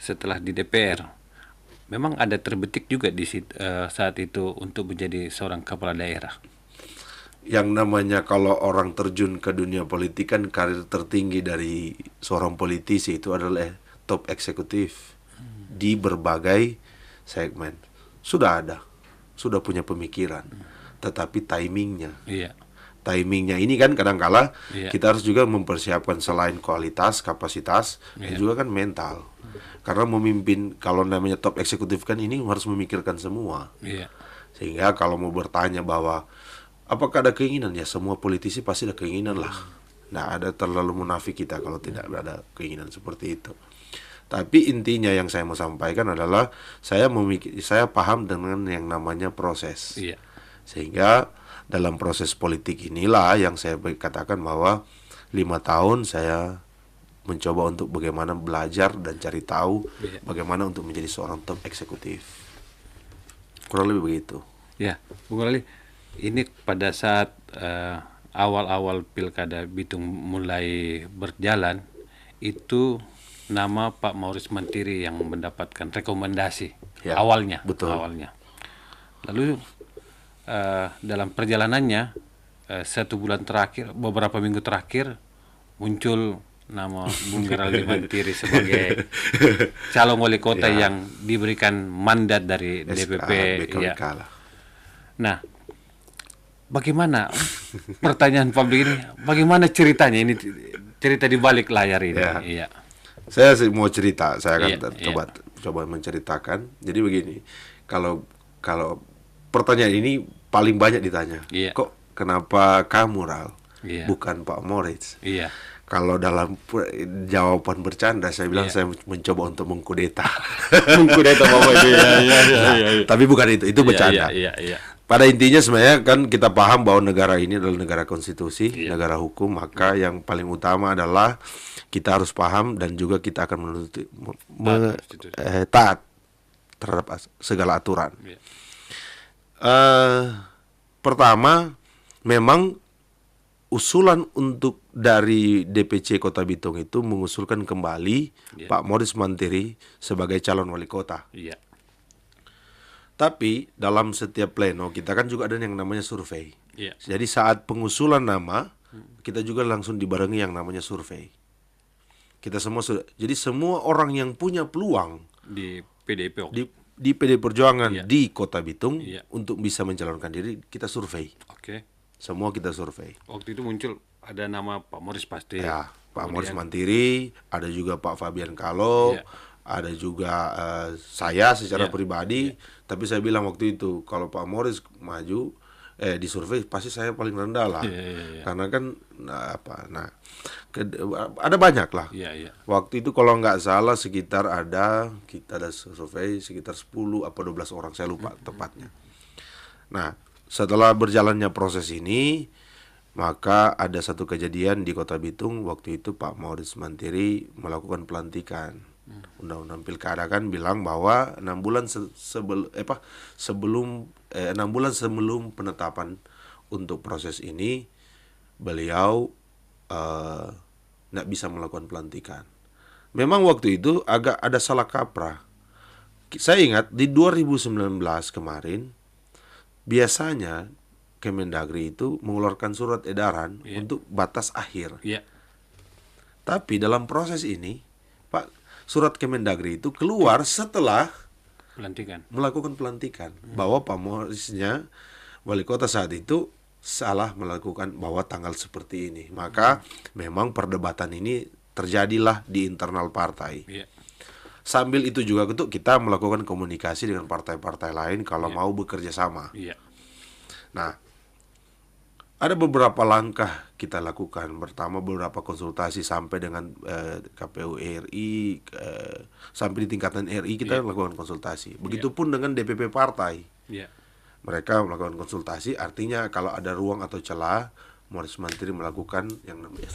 setelah di DPR, memang ada terbetik juga saat itu untuk menjadi seorang kepala daerah. Yang namanya kalau orang terjun ke dunia politik kan karir tertinggi dari seorang politisi itu adalah top eksekutif di berbagai segmen. Sudah ada, sudah punya pemikiran, tetapi Iya, timingnya ini kan kadangkala iya, kita harus juga mempersiapkan selain kualitas, kapasitas, dan iya, juga kan mental. Karena memimpin, kalau namanya top eksekutif kan ini harus memikirkan semua. iya, Sehingga kalau mau bertanya bahwa apakah ada keinginan, ya semua politisi pasti ada keinginan lah. Nah, ada terlalu munafik kita kalau tidak ada keinginan seperti itu. Tapi intinya yang saya mau sampaikan adalah saya paham dengan yang namanya proses. iya, Sehingga dalam proses politik inilah yang saya katakan bahwa 5 tahun saya mencoba untuk bagaimana belajar dan cari tahu iya. bagaimana untuk menjadi seorang top eksekutif. Kurang lebih begitu. Ya, Bung Rali, ini pada saat awal-awal Pilkada Bitung mulai berjalan, itu nama Pak Maurice Mantiri yang mendapatkan rekomendasi Ya, awalnya, betul. Lalu dalam perjalanannya 1 bulan terakhir, beberapa minggu terakhir muncul nama Bung Geraldi Mantiri sebagai calon wali kota Ya, yang diberikan mandat dari DPP. Ya. BKWK lah. Nah, bagaimana pertanyaan publik ini? Bagaimana ceritanya ini? Cerita di balik layar ini. Ya. Iya. Saya sih mau cerita, saya akan Iya, coba menceritakan. Jadi begini, kalau kalau pertanyaan ini paling banyak ditanya. Iya. Kok kenapa kamu, Ral? Iya. Bukan Pak Moritz. Iya. Kalau dalam jawaban bercanda saya bilang Iya. saya mencoba untuk mengkudeta. Mengkudeta Bapak itu. Iya, iya, iya, iya. Tapi bukan itu bercanda. Iya, iya, iya. Pada intinya sebenarnya kan kita paham bahwa negara ini adalah negara konstitusi, Iya. negara hukum, maka yang paling utama adalah kita harus paham dan juga kita akan menuntut konstitusi. taat terhadap segala aturan. Iya. Pertama, memang usulan untuk dari DPC Kota Bitung itu mengusulkan kembali Iya. Pak Maurice Mantiri sebagai calon wali kota. Iya. Tapi dalam setiap pleno kita kan juga ada yang namanya survei. Iya. Jadi saat pengusulan nama kita juga langsung dibarengi yang namanya survei. Kita semua sudah. Jadi semua orang yang punya peluang Di PDIP. di PD Perjuangan Iya. di Kota Bitung Iya. untuk bisa mencalonkan diri, kita survei. Oke. Semua kita survei. Waktu itu muncul ada nama Pak Maurice pasti. Ya, Pak Maurice Kemudian- Mantiri, ada juga Pak Fabian Kalo, Iya. ada juga saya secara Iya. pribadi. Tapi saya bilang waktu itu kalau Pak Maurice maju di survei pasti saya paling rendah lah. Iya, iya, iya. Karena kan ada banyak lah. Iya, iya. Waktu itu kalau nggak salah kita ada survei sekitar 10 atau 12 orang, saya lupa tepatnya. Nah, setelah berjalannya proses ini, maka ada satu kejadian di Kota Bitung. Waktu itu Pak Maurice Mantiri melakukan pelantikan. Undang-undang Pilkada kan bilang bahwa 6 bulan sebelum 6 bulan sebelum penetapan untuk proses ini, beliau nggak bisa melakukan pelantikan. Memang waktu itu agak ada salah kaprah. Saya ingat di 2019 kemarin, biasanya Kemendagri itu mengeluarkan surat edaran untuk batas akhir. Iya. Tapi dalam proses ini, Pak, surat Kemendagri itu keluar setelah Pelantikan. melakukan pelantikan. Bahwa Pak Maurice-nya, wali kota saat itu, salah melakukan bahwa tanggal seperti ini. Maka memang perdebatan ini terjadilah di internal partai. Iya. Sambil itu juga kita melakukan komunikasi dengan partai-partai lain kalau mau bekerja sama. Iya. Nah, ada beberapa langkah kita lakukan. Pertama, beberapa konsultasi sampai dengan KPU RI, sampai di tingkatan RI kita lakukan konsultasi. Begitupun dengan DPP partai. Iya. Mereka melakukan konsultasi, artinya kalau ada ruang atau celah, Maurice Mantiri melakukan yang namanya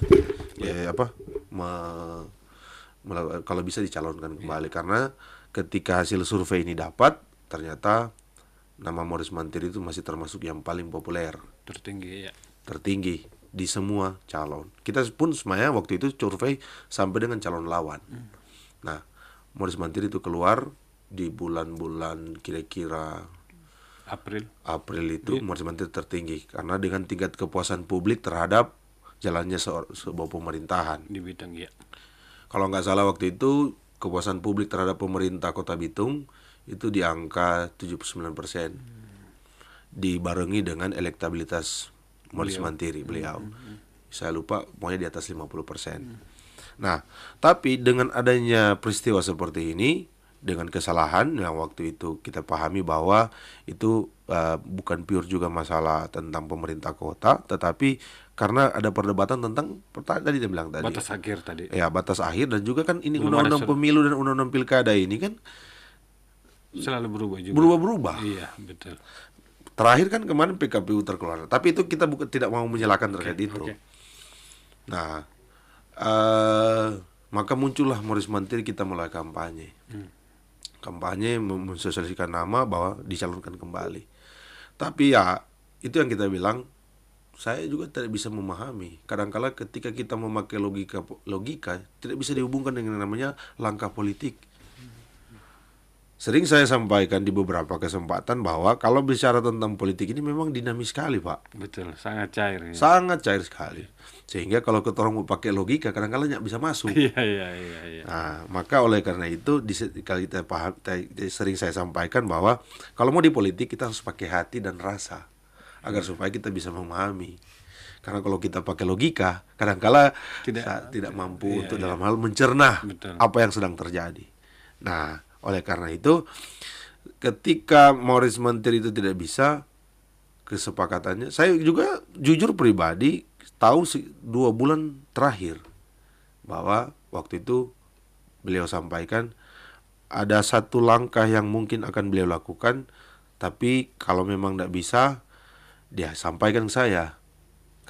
kalau bisa dicalonkan kembali. Karena ketika hasil survei ini dapat, ternyata nama Maurice Mantiri itu masih termasuk yang paling populer, Tertinggi, ya. tertinggi di semua calon. Kita pun semuanya waktu itu survei sampai dengan calon lawan. Nah, Morris Mantiri itu keluar di bulan-bulan kira-kira April. April itu Morris Mantiri tertinggi karena dengan tingkat kepuasan publik terhadap jalannya sebuah pemerintahan. Di Bitung ya. Kalau nggak salah waktu itu kepuasan publik terhadap pemerintah Kota Bitung itu di angka 79%, dibarengi dengan elektabilitas Morris Mantiri beliau. Saya lupa, pokoknya di atas 50%. Nah, tapi dengan adanya peristiwa seperti ini, dengan kesalahan yang waktu itu kita pahami bahwa itu bukan pure juga masalah tentang pemerintah kota, tetapi karena ada perdebatan tentang tadi dia bilang tadi. Batas akhir tadi. Ya, batas akhir, dan juga kan ini Belum ada undang-undang pemilu dan undang-undang pilkada ini kan Selalu berubah juga. berubah-berubah. Iya, betul. Terakhir kan kemarin PKPU terkeluar. Tapi itu kita tidak mau menyalahkan terkait itu. Oke. Nah, maka muncullah Morris Mantiri, kita mulai kampanye. Kampanye mensosialisasikan nama bahwa dicalonkan kembali. Tapi ya, itu yang kita bilang, saya juga tidak bisa memahami. Kadang-kala ketika kita memakai logika tidak bisa dihubungkan dengan namanya langkah politik. Sering saya sampaikan di beberapa kesempatan bahwa kalau bicara tentang politik ini memang dinamis sekali, Pak. Betul, sangat cair. Ya. Sangat cair sekali. Sehingga kalau kita orang mau pakai logika, kadang-kala nggak bisa masuk. Iya. Nah, maka oleh karena itu, kalau kita paham, sering saya sampaikan bahwa kalau mau di politik kita harus pakai hati dan rasa, agar supaya kita bisa memahami. Karena kalau kita pakai logika, kadang-kala tidak mampu untuk dalam hal mencerna apa yang sedang terjadi. Nah, oleh karena itu, ketika Morris Mantiri itu tidak bisa, kesepakatannya, saya juga jujur pribadi tahu 2 bulan terakhir bahwa waktu itu beliau sampaikan ada satu langkah yang mungkin akan beliau lakukan, tapi kalau memang tidak bisa, dia sampaikan ke saya,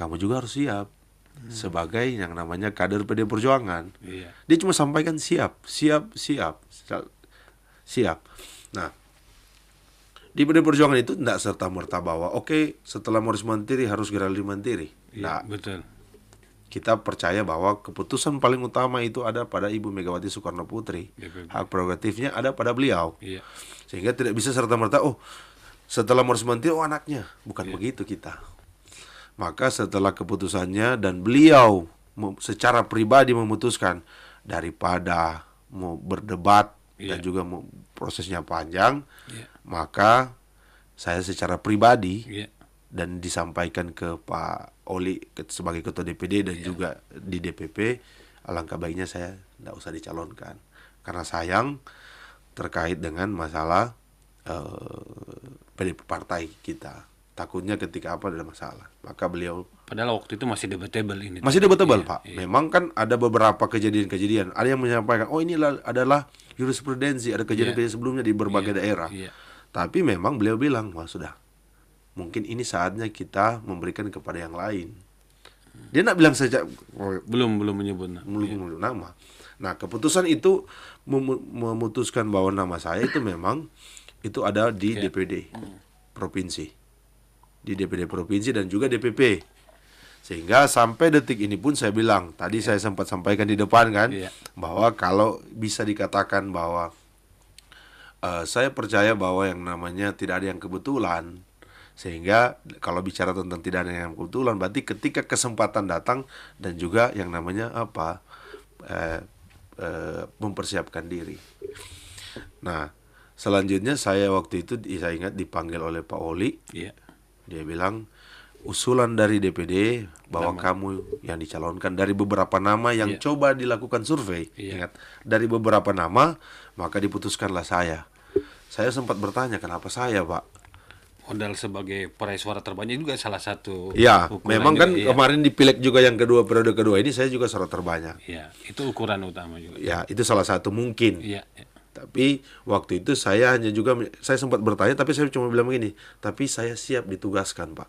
kamu juga harus siap sebagai yang namanya kader PD Perjuangan. Dia cuma sampaikan siap. Nah, di PD Perjuangan itu tidak serta-merta bahwa oke, setelah Morris Mantiri harus Geraldine Mantiri. Iya, betul. Kita percaya bahwa keputusan paling utama itu ada pada Ibu Megawati Soekarno Putri. Hak prerogatifnya ada pada beliau. Iya. Sehingga tidak bisa serta-merta, setelah Morris Mantiri, anaknya. Bukan begitu kita. Maka setelah keputusannya dan beliau secara pribadi memutuskan, daripada mau berdebat dan juga prosesnya panjang, maka saya secara pribadi dan disampaikan ke Pak Oli sebagai ketua DPD dan juga di DPP, alangkah baiknya saya tidak usah dicalonkan karena sayang terkait dengan masalah partai kita. Takutnya ketika ada masalah, maka beliau, padahal waktu itu masih debatable ini. Masih debatable, Pak. Memang kan ada beberapa kejadian-kejadian. Ada yang menyampaikan, ini adalah jurisprudensi, ada kejadian-kejadian sebelumnya di berbagai daerah. Tapi memang beliau bilang, sudah, mungkin ini saatnya kita memberikan kepada yang lain. Dia nak bilang saja, belum menyebut nama. Nah, keputusan itu memutuskan bahwa nama saya itu memang itu ada di DPD provinsi. Di DPD provinsi dan juga DPP. Sehingga sampai detik ini pun saya bilang, tadi saya sempat sampaikan di depan kan, bahwa kalau bisa dikatakan bahwa saya percaya bahwa yang namanya tidak ada yang kebetulan. Sehingga kalau bicara tentang tidak ada yang kebetulan, berarti ketika kesempatan datang dan juga yang namanya mempersiapkan diri. Nah, selanjutnya saya waktu itu saya ingat dipanggil oleh Pak Oli. Dia bilang, usulan dari DPD bahwa kamu yang dicalonkan dari beberapa nama yang coba dilakukan survei. Ingat, dari beberapa nama, maka diputuskanlah saya. Saya sempat bertanya, kenapa saya, Pak? Modal sebagai peraih suara terbanyak juga salah satu. Ya, memang kan kemarin di pileg juga yang kedua, periode kedua ini saya juga suara terbanyak. Iya, itu ukuran utama juga. Ya, itu salah satu mungkin. Iya. Tapi waktu itu saya sempat bertanya, tapi saya cuma bilang begini, tapi saya siap ditugaskan, Pak.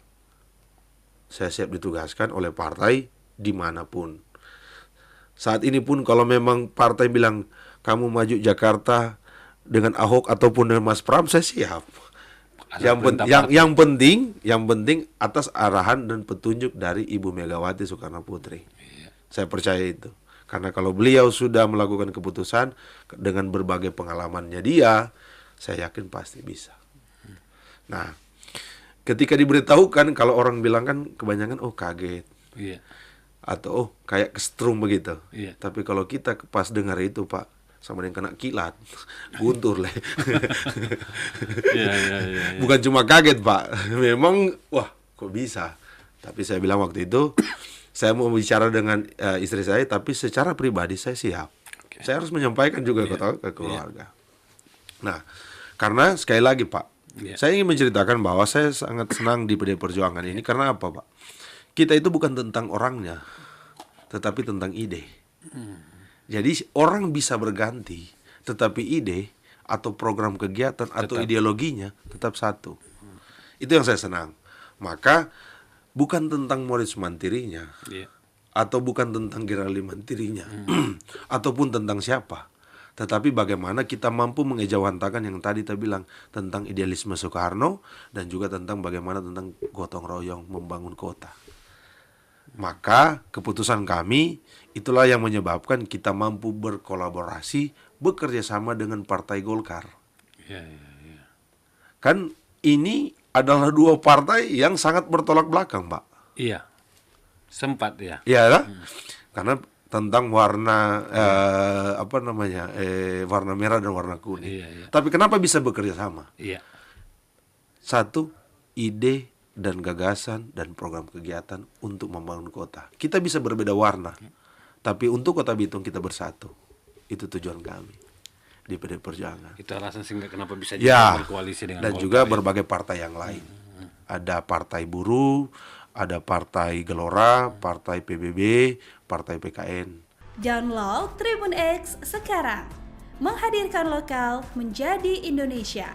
Saya siap ditugaskan oleh partai dimanapun. Saat ini pun kalau memang partai bilang, kamu maju Jakarta dengan Ahok ataupun dengan Mas Pram, saya siap. Yang penting atas arahan dan petunjuk dari Ibu Megawati Soekarno Putri. Saya percaya itu. Karena kalau beliau sudah melakukan keputusan dengan berbagai pengalamannya dia, saya yakin pasti bisa. Nah, ketika diberitahukan, kalau orang bilang kan kebanyakan kaget. Iya. Atau kayak kesetrum begitu. Iya. Tapi kalau kita pas dengar itu, Pak, sama yang kena kilat, guntur leh. Iya, iya, iya. Bukan cuma kaget, Pak. Memang, wah, kok bisa? Tapi saya bilang waktu itu, saya mau bicara dengan istri saya, tapi secara pribadi saya siap. Saya harus menyampaikan juga ke keluarga. Nah, karena sekali lagi, Pak, saya ingin menceritakan bahwa saya sangat senang di PD Perjuangan ini. Karena apa, Pak? Kita itu bukan tentang orangnya, tetapi tentang ide. Jadi orang bisa berganti, tetapi ide atau program kegiatan atau ideologinya tetap satu. Itu yang saya senang. Maka bukan tentang Moritz Mantirinya, atau bukan tentang Geraldine Mantirinya, ataupun tentang siapa. Tetapi bagaimana kita mampu mengejawantakan yang tadi kita bilang tentang idealisme Soekarno, dan juga tentang bagaimana tentang gotong royong membangun kota. Maka keputusan kami itulah yang menyebabkan kita mampu berkolaborasi, bekerja sama dengan Partai Golkar. Kan ini adalah dua partai yang sangat bertolak belakang, Pak. Iya, sempat ya. Iya lah, karena tentang warna warna merah dan warna kuning. Tapi kenapa bisa bekerja sama? Iya. Satu, ide dan gagasan dan program kegiatan untuk membangun kota. Kita bisa berbeda warna, tapi untuk Kota Bitung kita bersatu. Itu tujuan kami di PD Perjuangan. Itu alasan sehingga kenapa bisa berkoalisi dengan dan Golkar, juga berbagai partai yang lain. Ada Partai Buruh, ada Partai Gelora, Partai PBB, Partai PKN. Download Tribun X sekarang. Menghadirkan lokal menjadi Indonesia.